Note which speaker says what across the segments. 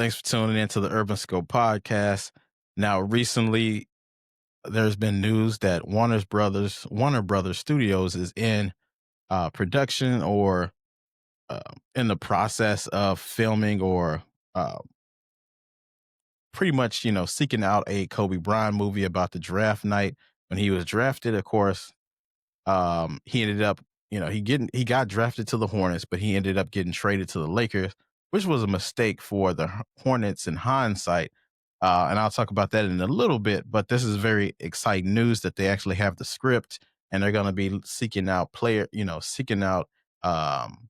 Speaker 1: Thanks for tuning into the Urban Scope podcast. Now, recently, there's been news that Warner Brothers Studios is in production or in the process of filming or uh, pretty much, seeking out a Kobe Bryant movie about the draft night when he was drafted. Of course, he ended up, he got drafted to the Hornets, but he ended up getting traded to the Lakers, which was a mistake for the Hornets in hindsight. And I'll talk about that in a little bit. But this is very exciting news that they actually have the script and they're going to be seeking out, um,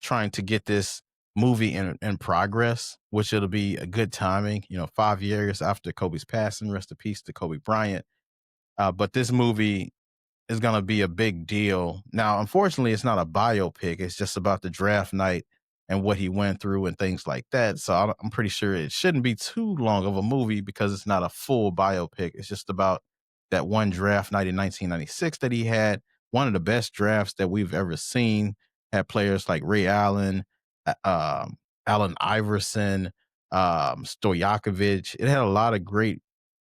Speaker 1: trying to get this movie in progress, which it'll be a good timing. 5 years after Kobe's passing, rest in peace to Kobe Bryant. But this movie is going to be a big deal. Now, unfortunately, it's not a biopic. It's just about the draft night and what he went through and things like that. So I'm pretty sure it shouldn't be too long of a movie because it's not a full biopic. It's just about that one draft night in 1996 that he had. One of the best drafts that we've ever seen. Had players like Ray Allen, Allen Iverson, Stojakovic. It had a lot of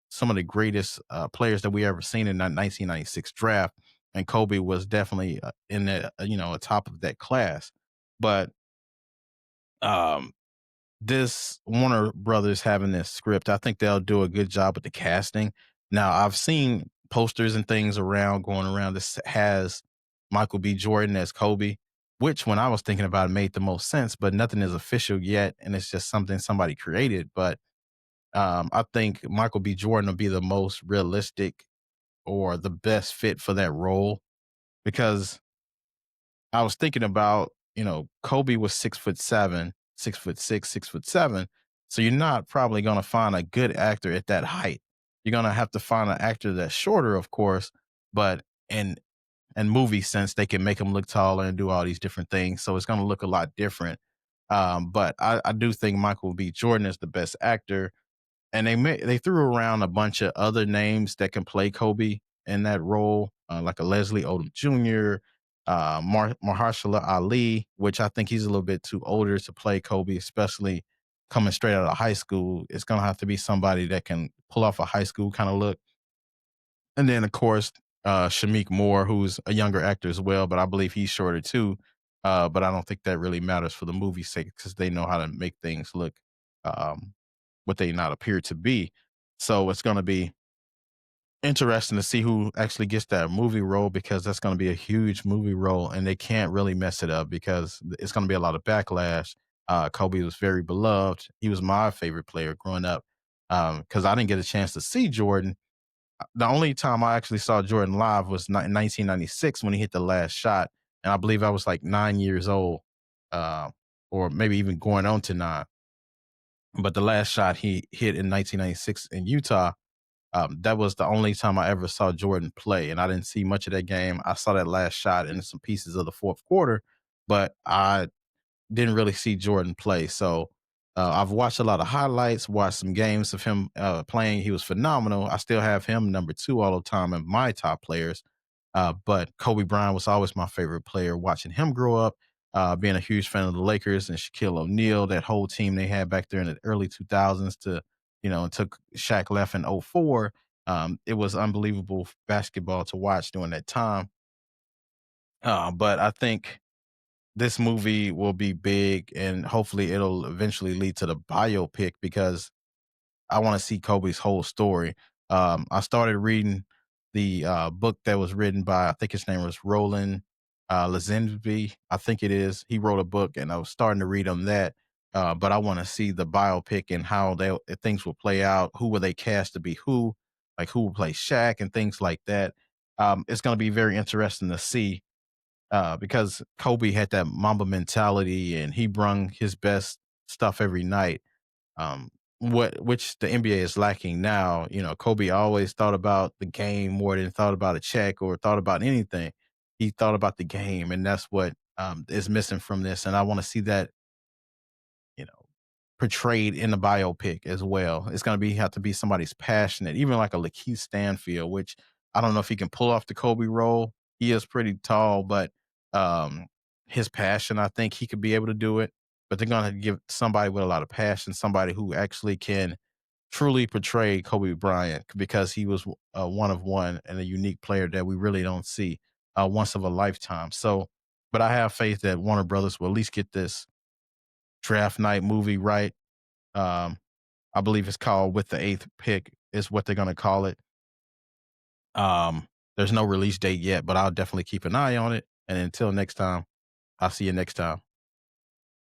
Speaker 1: some of the greatest players that we ever seen in that 1996 draft, and Kobe was definitely in the atop of that class. But um, this Warner Brothers having this script, I think they'll do a good job with the casting. Now, I've seen posters and things going around. This has Michael B. Jordan as Kobe, which when I was thinking about it made the most sense, but nothing is official yet, and it's just something somebody created. But I think Michael B. Jordan will be the most realistic or the best fit for that role because I was thinking about, Kobe was 6'7", 6'6", 6'7". So you're not probably going to find a good actor at that height. You're going to have to find an actor that's shorter, of course, but in movie sense, they can make him look taller and do all these different things. So it's going to look a lot different. But I do think Michael B. Jordan is the best actor, and they threw around a bunch of other names that can play Kobe in that role, like a Leslie Odom Jr., Mahershala Ali, which I think he's a little bit too older to play Kobe, especially coming straight out of high school. It's gonna have to be somebody that can pull off a high school kind of look. And then, of course, Shamik Moore, who's a younger actor as well, but I believe he's shorter too. But I don't think that really matters for the movie's sake because they know how to make things look um, what they not appear to be. So it's going to be interesting to see who actually gets that movie role because that's going to be a huge movie role and they can't really mess it up because it's going to be a lot of backlash. Kobe was very beloved. He was my favorite player growing up because I didn't get a chance to see Jordan. The only time I actually saw Jordan live was in 1996 when he hit the last shot. And I believe I was like 9 years old, uh, or maybe even going on to nine. But the last shot he hit in 1996 in Utah, that was the only time I ever saw Jordan play, and I didn't see much of that game. I saw that last shot and some pieces of the fourth quarter, but I didn't really see Jordan play. So I've watched a lot of highlights, watched some games of him playing. He was phenomenal. I still have him number two all the time in my top players. But Kobe Bryant was always my favorite player. Watching him grow up, being a huge fan of the Lakers and Shaquille O'Neal, that whole team they had back there in the early 2000s to, until Shaq left in '04. It was unbelievable basketball to watch during that time. But I think this movie will be big and hopefully it'll eventually lead to the biopic because I want to see Kobe's whole story. I started reading the book that was written by, I think his name was Roland Lazenby. I think it is. He wrote a book and I was starting to read on that. But I want to see the biopic and how things will play out. Who will they cast to be who? Like who will play Shaq and things like that. It's going to be very interesting to see because Kobe had that Mamba mentality and he brung his best stuff every night. Um, which the NBA is lacking now. Kobe always thought about the game more than thought about a check or thought about anything. He thought about the game, and that's what is missing from this. And I want to see that, you know, portrayed in the biopic as well. It's gonna be have to be somebody's passionate, even like a Lakeith Stanfield, which I don't know if he can pull off the Kobe role. He is pretty tall, but um his passion, I think he could be able to do it. but they're gonna give somebody with a lot of passion, somebody who actually can truly portray Kobe Bryant because he was one of one and a unique player that we really don't see once of a lifetime. So, but I have faith that Warner Brothers will at least get this draft night movie right. Um, I believe it's called With the Eighth Pick is what they're going to call it. There's no release date yet, but I'll definitely keep an eye on it. And until next time, I'll see you next time.